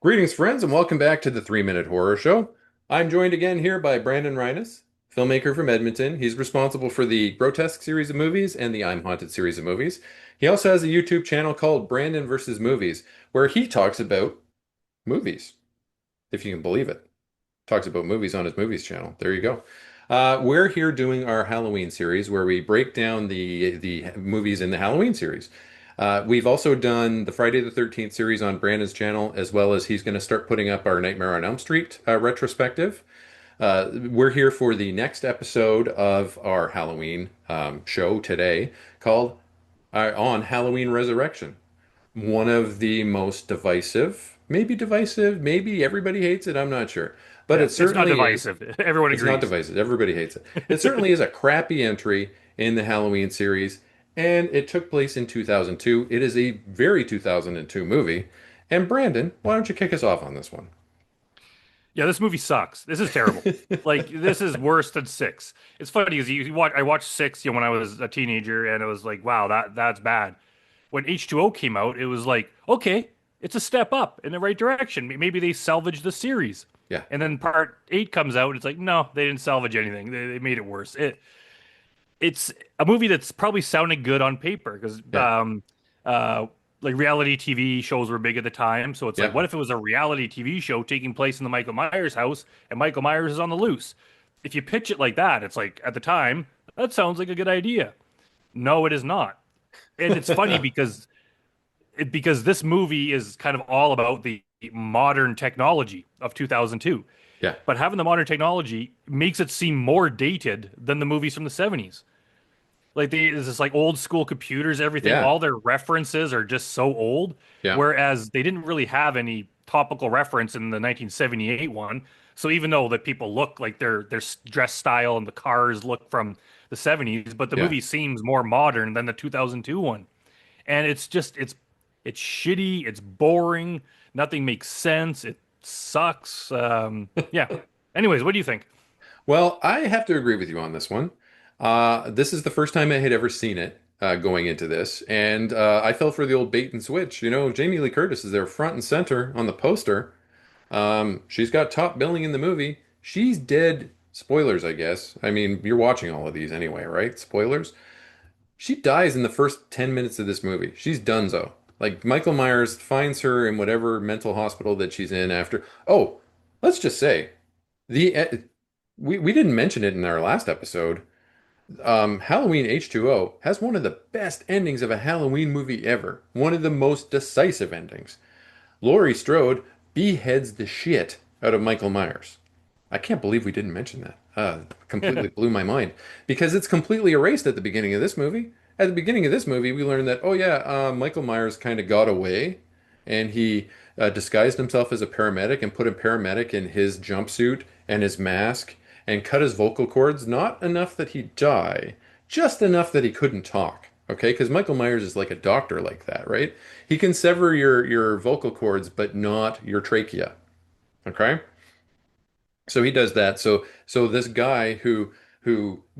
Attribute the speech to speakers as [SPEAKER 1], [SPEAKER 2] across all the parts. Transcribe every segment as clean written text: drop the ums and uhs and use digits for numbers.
[SPEAKER 1] Greetings, friends, and welcome back to the 3 Minute Horror Show. I'm joined again here by Brandon Reines, filmmaker from Edmonton. He's responsible for the Grotesque series of movies and the I'm Haunted series of movies. He also has a YouTube channel called Brandon versus Movies, where he talks about movies, if you can believe it. Talks about movies on his movies channel. There you go. We're here doing our Halloween series where we break down the movies in the Halloween series. We've also done the Friday the 13th series on Brandon's channel, as well as he's going to start putting up our Nightmare on Elm Street retrospective. We're here for the next episode of our Halloween show today called On Halloween Resurrection. One of the most divisive, maybe everybody hates it, I'm not sure. But
[SPEAKER 2] Yeah,
[SPEAKER 1] it
[SPEAKER 2] it's not
[SPEAKER 1] certainly is.
[SPEAKER 2] divisive. Everyone
[SPEAKER 1] It's not
[SPEAKER 2] agrees.
[SPEAKER 1] divisive. Everybody hates it. It certainly is a crappy entry in the Halloween series, and it took place in 2002. It is a very 2002 movie. And Brandon, why don't you kick us off on this one?
[SPEAKER 2] Yeah, this movie sucks. This is terrible. Like this is worse than Six. It's funny because you watch. I watched Six, when I was a teenager, and it was like, wow, that's bad. When H2O came out, it was like, okay, it's a step up in the right direction. Maybe they salvaged the series.
[SPEAKER 1] Yeah,
[SPEAKER 2] And then part eight comes out, and it's like, no, they didn't salvage anything. They made it worse. It's a movie that's probably sounding good on paper because
[SPEAKER 1] yeah,
[SPEAKER 2] uh, like reality TV shows were big at the time. So it's like,
[SPEAKER 1] yeah,
[SPEAKER 2] what if it was a reality TV show taking place in the Michael Myers house and Michael Myers is on the loose? If you pitch it like that, it's like at the time, that sounds like a good idea. No, it is not. And it's funny because this movie is kind of all about the modern technology of 2002.
[SPEAKER 1] yeah,
[SPEAKER 2] But having the modern technology makes it seem more dated than the movies from the 70s. Like there's this like old school computers, everything,
[SPEAKER 1] yeah,
[SPEAKER 2] all their references are just so old.
[SPEAKER 1] yeah,
[SPEAKER 2] Whereas they didn't really have any topical reference in the 1978 one. So even though that people look like their dress style and the cars look from the 70s, but the
[SPEAKER 1] yeah.
[SPEAKER 2] movie seems more modern than the 2002 one. And it's shitty, it's boring, nothing makes sense, it sucks. Yeah. Anyways, what do you think?
[SPEAKER 1] Well, I have to agree with you on this one. This is the first time I had ever seen it going into this, and I fell for the old bait and switch. You know, Jamie Lee Curtis is there front and center on the poster. She's got top billing in the movie. She's dead. Spoilers, I guess. I mean, you're watching all of these anyway, right? Spoilers. She dies in the first 10 minutes of this movie. She's donezo. Like, Michael Myers finds her in whatever mental hospital that she's in after. Oh, let's just say we didn't mention it in our last episode. Halloween H2O has one of the best endings of a Halloween movie ever. One of the most decisive endings. Laurie Strode beheads the shit out of Michael Myers. I can't believe we didn't mention that. Completely blew my mind because it's completely erased at the beginning of this movie. At the beginning of this movie, we learned that, oh yeah, Michael Myers kind of got away and he disguised himself as a paramedic and put a paramedic in his jumpsuit and his mask and cut his vocal cords, not enough that he'd die, just enough that he couldn't talk. Okay, because Michael Myers is like a doctor like that, right? He can sever your vocal cords, but not your trachea. Okay, so he does that. So this guy who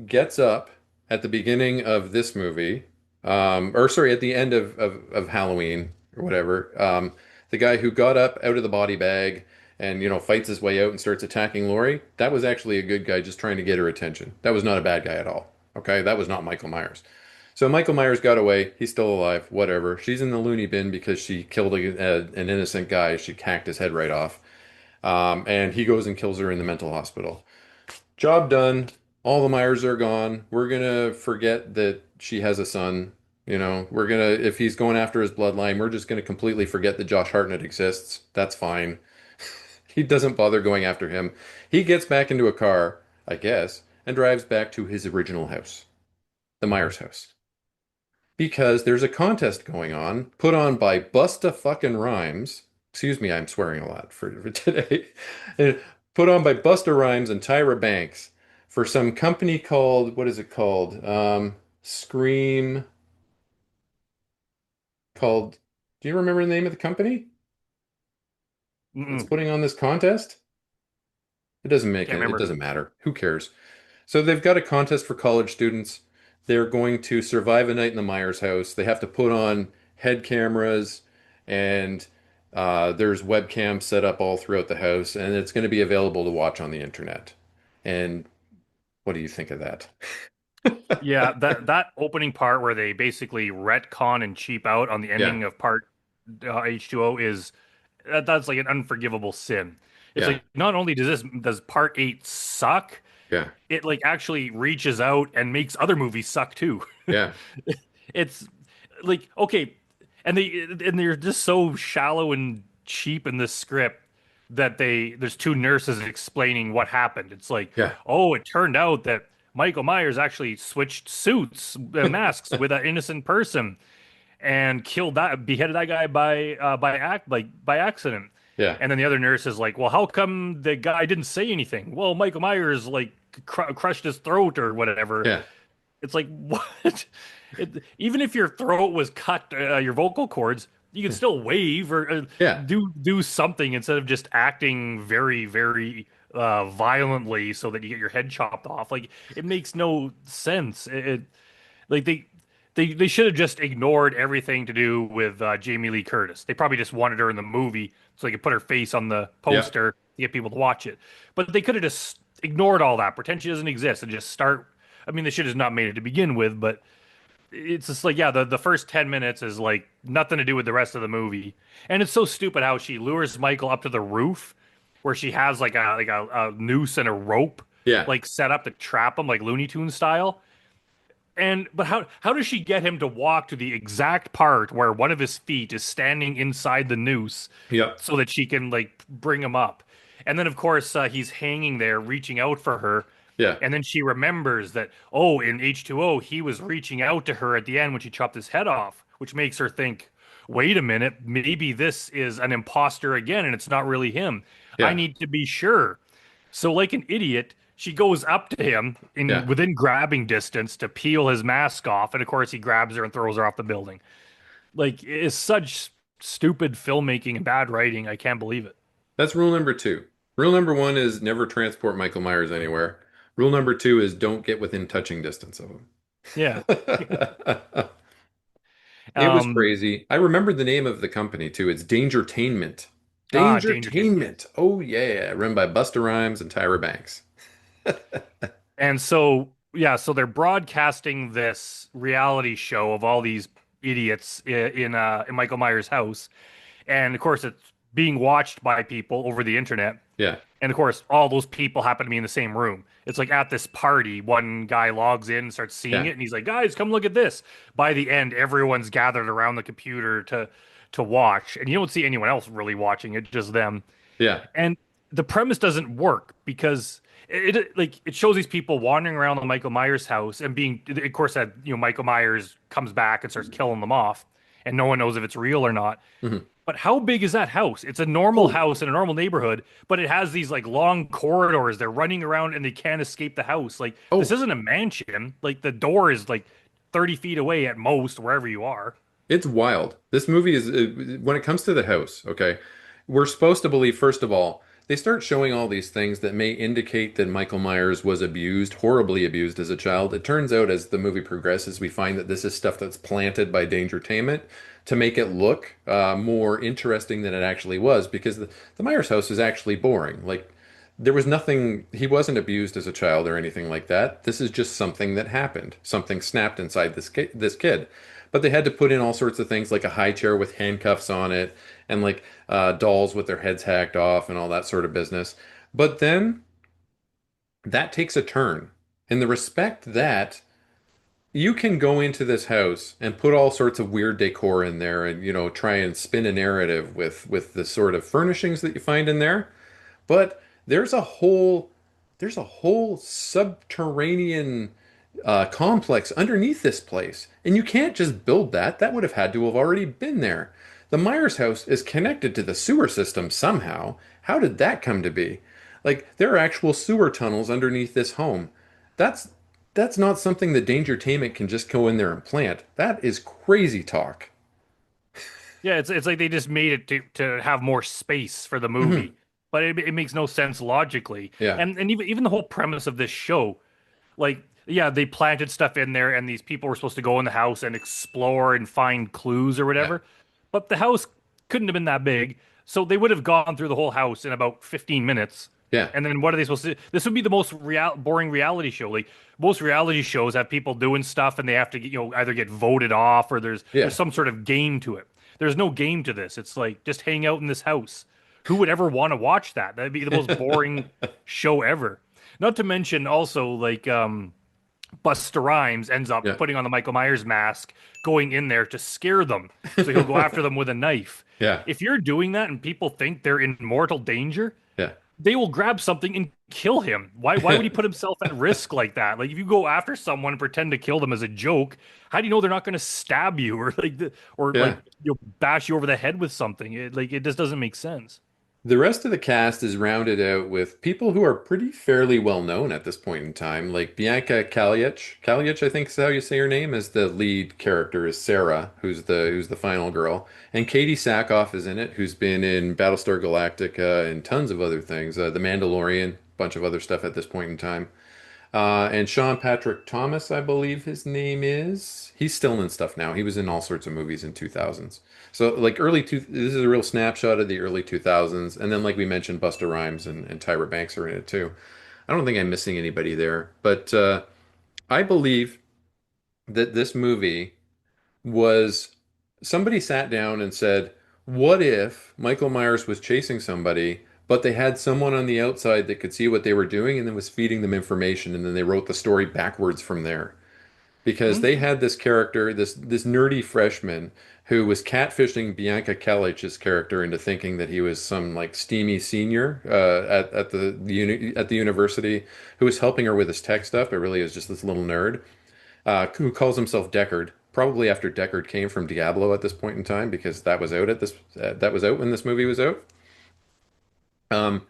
[SPEAKER 1] gets up at the beginning of this movie, or sorry, at the end of Halloween or whatever, the guy who got up out of the body bag and fights his way out and starts attacking Lori, that was actually a good guy just trying to get her attention. That was not a bad guy at all. Okay, that was not Michael Myers. So Michael Myers got away. He's still alive. Whatever. She's in the loony bin because she killed an innocent guy. She hacked his head right off. And he goes and kills her in the mental hospital. Job done. All the Myers are gone. We're gonna forget that she has a son. If he's going after his bloodline, we're just gonna completely forget that Josh Hartnett exists. That's fine. He doesn't bother going after him. He gets back into a car, I guess, and drives back to his original house, the Myers house. Because there's a contest going on, put on by Busta fucking Rhymes. Excuse me, I'm swearing a lot for today. Put on by Busta Rhymes and Tyra Banks for some company called, what is it called? Scream, called, do you remember the name of the company that's
[SPEAKER 2] Mm-mm.
[SPEAKER 1] putting on this contest? It doesn't make
[SPEAKER 2] Can't
[SPEAKER 1] it, it
[SPEAKER 2] remember.
[SPEAKER 1] doesn't matter. Who cares? So they've got a contest for college students. They're going to survive a night in the Myers house. They have to put on head cameras and There's webcams set up all throughout the house, and it's going to be available to watch on the internet. And what do you think of that?
[SPEAKER 2] Yeah, that opening part where they basically retcon and cheap out on the
[SPEAKER 1] Yeah,
[SPEAKER 2] ending of part H2O is that's like an unforgivable sin. It's
[SPEAKER 1] yeah,
[SPEAKER 2] like not only does part 8 suck,
[SPEAKER 1] yeah,
[SPEAKER 2] it like actually reaches out and makes other movies suck too.
[SPEAKER 1] yeah,
[SPEAKER 2] It's like okay, and they're just so shallow and cheap in this script that there's two nurses explaining what happened. It's like,
[SPEAKER 1] yeah,
[SPEAKER 2] oh, it turned out that Michael Myers actually switched suits and masks with an innocent person and beheaded that guy by accident.
[SPEAKER 1] yeah,
[SPEAKER 2] And then the other nurse is like, well, how come the guy didn't say anything? Well, Michael Myers like crushed his throat or whatever.
[SPEAKER 1] yeah,
[SPEAKER 2] It's like what? Even if your throat was cut, your vocal cords, you could still wave or
[SPEAKER 1] yeah.
[SPEAKER 2] do something instead of just acting very violently so that you get your head chopped off. Like it makes no sense. Like they should have just ignored everything to do with Jamie Lee Curtis. They probably just wanted her in the movie so they could put her face on the
[SPEAKER 1] Yeah.
[SPEAKER 2] poster to get people to watch it. But they could have just ignored all that, pretend she doesn't exist, and just start. I mean, they should have not made it to begin with, but it's just like, yeah, the first 10 minutes is like nothing to do with the rest of the movie. And it's so stupid how she lures Michael up to the roof where she has a noose and a rope
[SPEAKER 1] Yeah.
[SPEAKER 2] like set up to trap him like Looney Tunes style. And but how does she get him to walk to the exact part where one of his feet is standing inside the noose
[SPEAKER 1] Yep.
[SPEAKER 2] so that she can like bring him up? And then of course he's hanging there reaching out for her.
[SPEAKER 1] Yeah.
[SPEAKER 2] And then she remembers that, oh, in H2O, he was reaching out to her at the end when she chopped his head off, which makes her think, wait a minute, maybe this is an imposter again and it's not really him. I
[SPEAKER 1] Yeah.
[SPEAKER 2] need to be sure. So, like an idiot, she goes up to him in
[SPEAKER 1] Yeah.
[SPEAKER 2] within grabbing distance to peel his mask off, and of course he grabs her and throws her off the building. Like it's such stupid filmmaking and bad writing. I can't believe it.
[SPEAKER 1] That's rule number two. Rule number one is never transport Michael Myers anywhere. Rule number two is don't get within touching distance of him.
[SPEAKER 2] Yeah.
[SPEAKER 1] It was
[SPEAKER 2] Um.
[SPEAKER 1] crazy. I remember the name of the company too. It's Dangertainment.
[SPEAKER 2] Danger Team.
[SPEAKER 1] Dangertainment. Oh yeah, run by Busta Rhymes and Tyra Banks.
[SPEAKER 2] And so, yeah, so they're broadcasting this reality show of all these idiots in Michael Myers' house, and of course, it's being watched by people over the internet.
[SPEAKER 1] Yeah.
[SPEAKER 2] And of course, all those people happen to be in the same room. It's like at this party, one guy logs in and starts seeing
[SPEAKER 1] Yeah.
[SPEAKER 2] it, and he's like, "Guys, come look at this." By the end, everyone's gathered around the computer to watch, and you don't see anyone else really watching it, just them.
[SPEAKER 1] Yeah.
[SPEAKER 2] And the premise doesn't work because like it shows these people wandering around the Michael Myers house and being, of course, that Michael Myers comes back and starts killing them off, and no one knows if it's real or not.
[SPEAKER 1] Mhm.
[SPEAKER 2] But how big is that house? It's a normal
[SPEAKER 1] Oh,
[SPEAKER 2] house in a normal neighborhood, but it has these like long corridors. They're running around and they can't escape the house. Like this
[SPEAKER 1] oh,
[SPEAKER 2] isn't a mansion. Like the door is like 30 feet away at most, wherever you are.
[SPEAKER 1] it's wild. This movie is, when it comes to the house, okay, we're supposed to believe, first of all, they start showing all these things that may indicate that Michael Myers was abused, horribly abused as a child. It turns out as the movie progresses, we find that this is stuff that's planted by Dangertainment to make it look more interesting than it actually was, because the Myers house is actually boring. Like, there was nothing, he wasn't abused as a child or anything like that. This is just something that happened. Something snapped inside this kid. But they had to put in all sorts of things like a high chair with handcuffs on it and like dolls with their heads hacked off and all that sort of business. But then that takes a turn in the respect that you can go into this house and put all sorts of weird decor in there and try and spin a narrative with the sort of furnishings that you find in there. But there's a whole subterranean complex underneath this place, and you can't just build that. That would have had to have already been there. The Myers house is connected to the sewer system somehow. How did that come to be? Like there are actual sewer tunnels underneath this home. That's that's not something that Dangertainment can just go in there and plant. That is crazy talk.
[SPEAKER 2] Yeah, it's like they just made it to have more space for the
[SPEAKER 1] Mhm.
[SPEAKER 2] movie, but it makes no sense logically.
[SPEAKER 1] Yeah,
[SPEAKER 2] And even the whole premise of this show, like yeah, they planted stuff in there, and these people were supposed to go in the house and explore and find clues or
[SPEAKER 1] yeah,
[SPEAKER 2] whatever. But the house couldn't have been that big. So they would have gone through the whole house in about 15 minutes.
[SPEAKER 1] Yeah.
[SPEAKER 2] And then what are they supposed to do? This would be the most boring reality show. Like most reality shows have people doing stuff and they have to get, either get voted off or there's
[SPEAKER 1] Yeah.
[SPEAKER 2] some sort of game to it. There's no game to this. It's like just hang out in this house. Who would ever want to watch that? That'd be the most boring show ever. Not to mention also like Busta Rhymes ends up
[SPEAKER 1] Yeah.
[SPEAKER 2] putting on the Michael Myers mask, going in there to scare them. So he'll go after them with a knife.
[SPEAKER 1] Yeah.
[SPEAKER 2] If you're doing that and people think they're in mortal danger,
[SPEAKER 1] Yeah.
[SPEAKER 2] they will grab something and kill him. Why would he put himself at risk like that? Like if you go after someone and pretend to kill them as a joke, how do you know they're not going to stab you or
[SPEAKER 1] Yeah.
[SPEAKER 2] you'll bash you over the head with something? It just doesn't make sense.
[SPEAKER 1] The rest of the cast is rounded out with people who are pretty fairly well known at this point in time, like Bianca Kaliach. Kaliach, I think is how you say her name, as the lead character is Sarah, who's the final girl, and Katie Sackhoff is in it, who's been in Battlestar Galactica and tons of other things, The Mandalorian, bunch of other stuff at this point in time. And Sean Patrick Thomas, I believe his name is. He's still in stuff now. He was in all sorts of movies in 2000s. So like this is a real snapshot of the early 2000s. And then like we mentioned, Busta Rhymes and Tyra Banks are in it too. I don't think I'm missing anybody there, but I believe that this movie was somebody sat down and said, what if Michael Myers was chasing somebody, but they had someone on the outside that could see what they were doing and then was feeding them information, and then they wrote the story backwards from there. Because they
[SPEAKER 2] Mm.
[SPEAKER 1] had this character, this nerdy freshman who was catfishing Bianca Kalich's character into thinking that he was some like steamy senior at the university who was helping her with his tech stuff, but really is just this little nerd who calls himself Deckard, probably after Deckard came from Diablo at this point in time, because that was out when this movie was out. Um,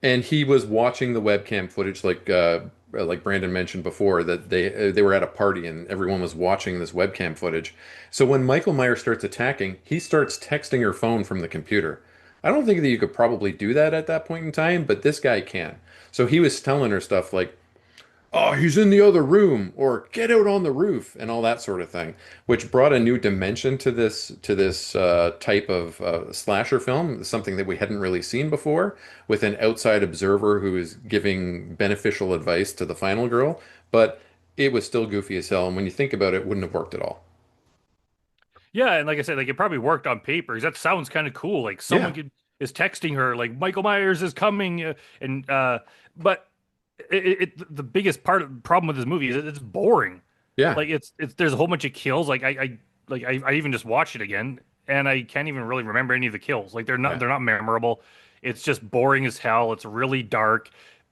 [SPEAKER 1] and he was watching the webcam footage, like Brandon mentioned before, that they were at a party and everyone was watching this webcam footage. So when Michael Myers starts attacking, he starts texting her phone from the computer. I don't think that you could probably do that at that point in time, but this guy can. So he was telling her stuff like, oh, he's in the other room, or get out on the roof, and all that sort of thing, which brought a new dimension to this type of slasher film, something that we hadn't really seen before, with an outside observer who is giving beneficial advice to the final girl. But it was still goofy as hell, and when you think about it, it wouldn't have worked at all.
[SPEAKER 2] Yeah, and like I said, like it probably worked on paper because that sounds kind of cool. Like
[SPEAKER 1] Yeah,
[SPEAKER 2] is texting her like Michael Myers is coming, and but the biggest problem with this movie is it's boring.
[SPEAKER 1] yeah,
[SPEAKER 2] Like it's there's a whole bunch of kills. I even just watched it again, and I can't even really remember any of the kills. Like
[SPEAKER 1] yeah,
[SPEAKER 2] they're not memorable. It's just boring as hell. It's really dark.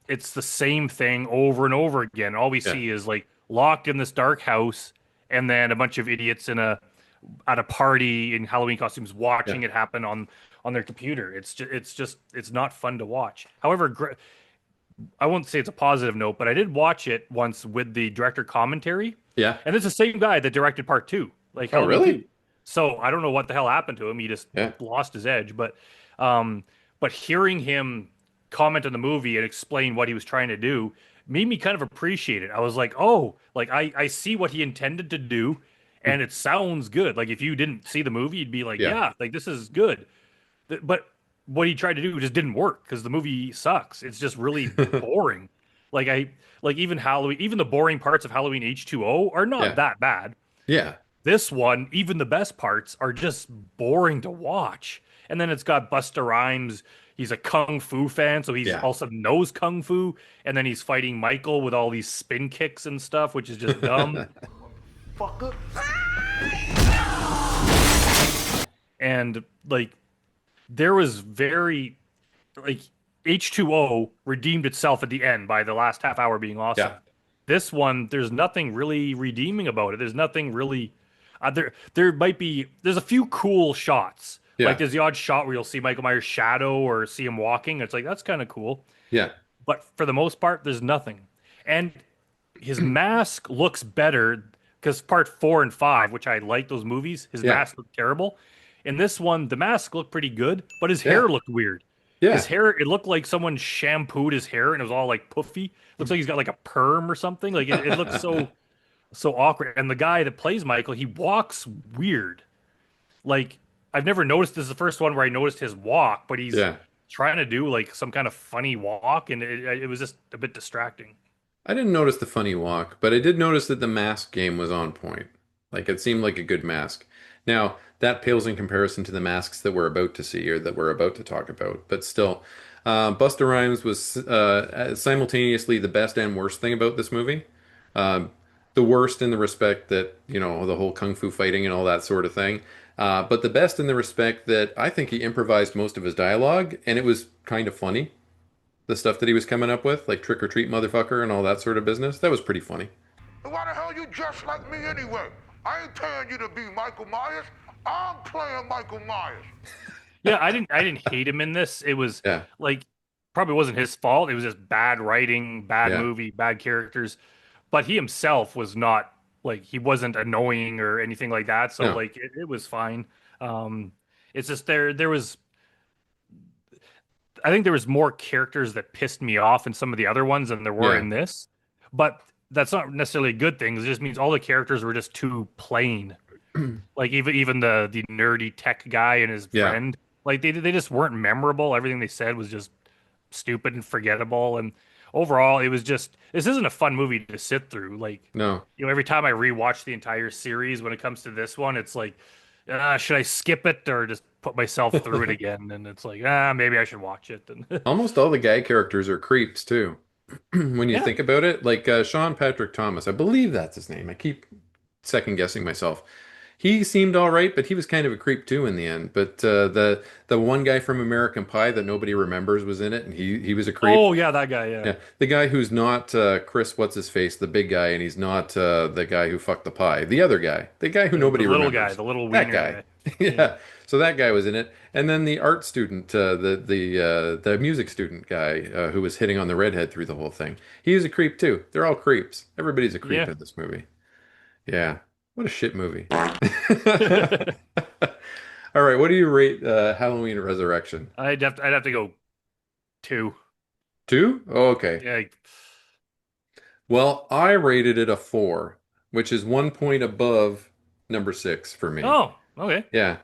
[SPEAKER 2] It's the same thing over and over again. All we
[SPEAKER 1] yeah,
[SPEAKER 2] see is like locked in this dark house, and then a bunch of idiots at a party in Halloween costumes
[SPEAKER 1] yeah,
[SPEAKER 2] watching it happen on their computer. It's not fun to watch. However, I won't say it's a positive note, but I did watch it once with the director commentary,
[SPEAKER 1] yeah.
[SPEAKER 2] and it's the same guy that directed part two, like
[SPEAKER 1] Oh,
[SPEAKER 2] Halloween
[SPEAKER 1] really?
[SPEAKER 2] two. So I don't know what the hell happened to him. He just
[SPEAKER 1] Yeah.
[SPEAKER 2] lost his edge. Um, but hearing him comment on the movie and explain what he was trying to do made me kind of appreciate it. I was like, oh, like I see what he intended to do, and it sounds good. Like if you didn't see the movie, you'd be like,
[SPEAKER 1] Yeah.
[SPEAKER 2] yeah, like this is good. But what he tried to do just didn't work because the movie sucks. It's just really boring. Like I like even Halloween, even the boring parts of Halloween H2O are not
[SPEAKER 1] Yeah.
[SPEAKER 2] that bad.
[SPEAKER 1] Yeah.
[SPEAKER 2] This one, even the best parts are just boring to watch. And then it's got Busta Rhymes. He's a kung fu fan, so he's
[SPEAKER 1] Yeah.
[SPEAKER 2] also knows kung fu. And then he's fighting Michael with all these spin kicks and stuff, which is just dumb.
[SPEAKER 3] Fucker.
[SPEAKER 2] And like there was very like H2O redeemed itself at the end by the last half hour being awesome.
[SPEAKER 1] Yeah.
[SPEAKER 2] This one, there's nothing really redeeming about it. There's nothing really there might be there's a few cool shots. Like
[SPEAKER 1] Yeah.
[SPEAKER 2] there's the odd shot where you'll see Michael Myers' shadow or see him walking. It's like that's kind of cool.
[SPEAKER 1] Yeah.
[SPEAKER 2] But for the most part, there's nothing. And his mask looks better because part 4 and 5, which I like those movies, his
[SPEAKER 1] Yeah.
[SPEAKER 2] mask looked terrible. In this one, the mask looked pretty good, but his
[SPEAKER 1] Yeah.
[SPEAKER 2] hair looked weird. His
[SPEAKER 1] Yeah.
[SPEAKER 2] hair, it looked like someone shampooed his hair and it was all like puffy. Looks like he's got like a perm or something. Like it looks so awkward. And the guy that plays Michael, he walks weird. Like I've never noticed. This is the first one where I noticed his walk, but he's
[SPEAKER 1] Yeah.
[SPEAKER 2] trying to do like some kind of funny walk, and it was just a bit distracting.
[SPEAKER 1] I didn't notice the funny walk, but I did notice that the mask game was on point. Like it seemed like a good mask. Now, that pales in comparison to the masks that we're about to see or that we're about to talk about, but still, Busta Rhymes was simultaneously the best and worst thing about this movie. Um, the worst in the respect that, you know, the whole kung fu fighting and all that sort of thing. But the best in the respect that I think he improvised most of his dialogue and it was kind of funny. The stuff that he was coming up with, like trick or treat motherfucker and all that sort of business, that was pretty funny.
[SPEAKER 3] Why the hell you dressed like me anyway? I ain't paying you to be Michael Myers. I'm playing Michael Myers.
[SPEAKER 2] Yeah, I didn't hate him in this. It was
[SPEAKER 1] Yeah,
[SPEAKER 2] like probably wasn't his fault. It was just bad writing, bad
[SPEAKER 1] yeah,
[SPEAKER 2] movie, bad characters. But he himself was not like he wasn't annoying or anything like that. So
[SPEAKER 1] no,
[SPEAKER 2] like it was fine. Um, it's just there was I think there was more characters that pissed me off in some of the other ones than there were
[SPEAKER 1] yeah,
[SPEAKER 2] in this. But that's not necessarily a good thing. It just means all the characters were just too plain. Like even the nerdy tech guy and his
[SPEAKER 1] yeah,
[SPEAKER 2] friend, like they just weren't memorable. Everything they said was just stupid and forgettable. And overall, it was just this isn't a fun movie to sit through. Like
[SPEAKER 1] no.
[SPEAKER 2] every time I rewatch the entire series, when it comes to this one, it's like, should I skip it or just put myself through it again? And it's like, maybe I should watch it. And
[SPEAKER 1] Almost all the guy characters are creeps too. When you
[SPEAKER 2] yeah.
[SPEAKER 1] think about it, like Sean Patrick Thomas, I believe that's his name. I keep second guessing myself. He seemed all right, but he was kind of a creep too in the end. But the one guy from American Pie that nobody remembers was in it, and he was a creep.
[SPEAKER 2] Oh yeah, that guy. Yeah,
[SPEAKER 1] Yeah, the guy who's not Chris, what's his face, the big guy, and he's not the guy who fucked the pie. The other guy, the guy who
[SPEAKER 2] the
[SPEAKER 1] nobody
[SPEAKER 2] little guy,
[SPEAKER 1] remembers.
[SPEAKER 2] the little
[SPEAKER 1] That
[SPEAKER 2] wiener
[SPEAKER 1] guy.
[SPEAKER 2] guy. Yeah.
[SPEAKER 1] Yeah. So that guy was in it, and then the art student, the music student guy who was hitting on the redhead through the whole thing. He was a creep too. They're all creeps. Everybody's a creep
[SPEAKER 2] Yeah.
[SPEAKER 1] in this movie. Yeah. What a shit movie. All right, what do you rate Halloween Resurrection?
[SPEAKER 2] I'd have to go two.
[SPEAKER 1] Two? Oh, okay.
[SPEAKER 2] Yeah.
[SPEAKER 1] Well, I rated it a four, which is 1 point above number six for me.
[SPEAKER 2] Oh, okay.
[SPEAKER 1] Yeah.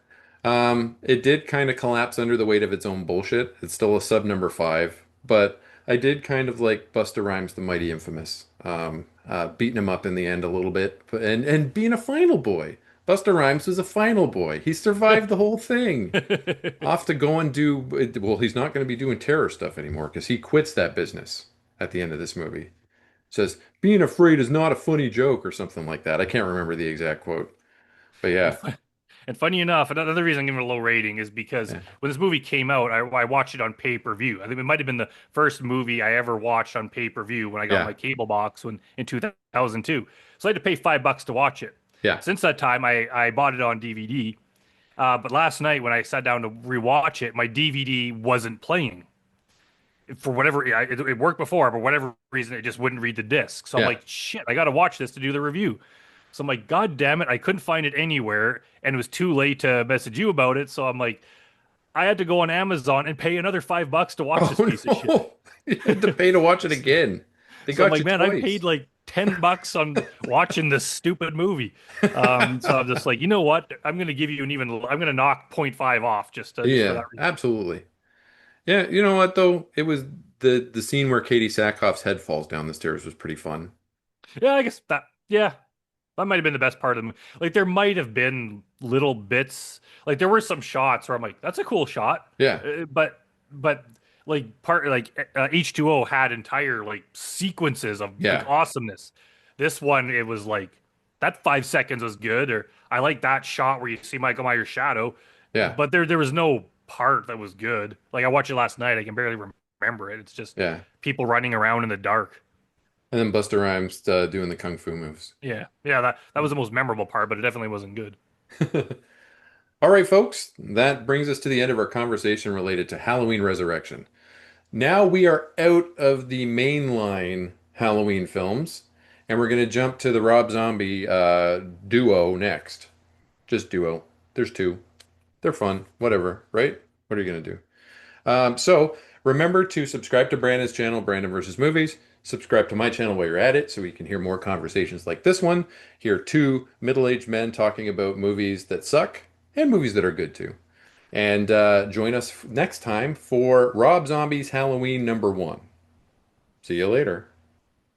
[SPEAKER 1] It did kind of collapse under the weight of its own bullshit. It's still a sub number five, but I did kind of like Busta Rhymes, the Mighty Infamous, beating him up in the end a little bit, and being a final boy. Busta Rhymes was a final boy. He survived the whole thing. Off to go and do, well, he's not going to be doing terror stuff anymore because he quits that business at the end of this movie. Says, being afraid is not a funny joke or something like that. I can't remember the exact quote. But
[SPEAKER 2] And
[SPEAKER 1] yeah,
[SPEAKER 2] fu- and funny enough, another reason I'm giving it a low rating is because
[SPEAKER 1] yeah,
[SPEAKER 2] when this movie came out, I watched it on pay-per-view. I think it might have been the first movie I ever watched on pay-per-view when I got
[SPEAKER 1] yeah,
[SPEAKER 2] my cable box when in 2002. So I had to pay $5 to watch it.
[SPEAKER 1] yeah,
[SPEAKER 2] Since that time, I bought it on DVD. But last night when I sat down to rewatch it, my DVD wasn't playing. For whatever it worked before, but whatever reason, it just wouldn't read the disc. So I'm
[SPEAKER 1] yeah.
[SPEAKER 2] like, shit, I got to watch this to do the review. So I'm like, God damn it, I couldn't find it anywhere, and it was too late to message you about it. So I'm like, I had to go on Amazon and pay another $5 to watch this
[SPEAKER 1] Oh
[SPEAKER 2] piece of shit.
[SPEAKER 1] no, you had to pay to watch it again. They
[SPEAKER 2] So I'm
[SPEAKER 1] got
[SPEAKER 2] like,
[SPEAKER 1] you
[SPEAKER 2] man, I paid
[SPEAKER 1] twice.
[SPEAKER 2] like $10 on watching this stupid movie. So I'm just like, you know what? I'm gonna knock point 0.5 off just for
[SPEAKER 1] Yeah,
[SPEAKER 2] that reason.
[SPEAKER 1] absolutely. Yeah, you know what though? It was the scene where Katie Sackhoff's head falls down the stairs was pretty fun.
[SPEAKER 2] Yeah, I guess yeah, that might have been the best part of the movie. Like there might have been little bits, like there were some shots where I'm like, that's a cool shot,
[SPEAKER 1] Yeah,
[SPEAKER 2] but like H2O had entire like sequences of like
[SPEAKER 1] yeah,
[SPEAKER 2] awesomeness. This one, it was like that 5 seconds was good, or I like that shot where you see Michael Myers' shadow,
[SPEAKER 1] yeah,
[SPEAKER 2] but there was no part that was good. Like I watched it last night, I can barely remember it. It's just
[SPEAKER 1] yeah.
[SPEAKER 2] people running around in the dark.
[SPEAKER 1] And then Busta Rhymes doing the kung fu moves.
[SPEAKER 2] Yeah, yeah, that was the most memorable part, but it definitely wasn't good.
[SPEAKER 1] All right, folks, that brings us to the end of our conversation related to Halloween Resurrection. Now we are out of the mainline Halloween films, and we're going to jump to the Rob Zombie duo next. Just duo. There's two. They're fun. Whatever, right? What are you going to do? So remember to subscribe to Brandon's channel, Brandon versus Movies. Subscribe to my channel while you're at it so we can hear more conversations like this one. Hear two middle-aged men talking about movies that suck and movies that are good too. And join us next time for Rob Zombie's Halloween #1. See you later.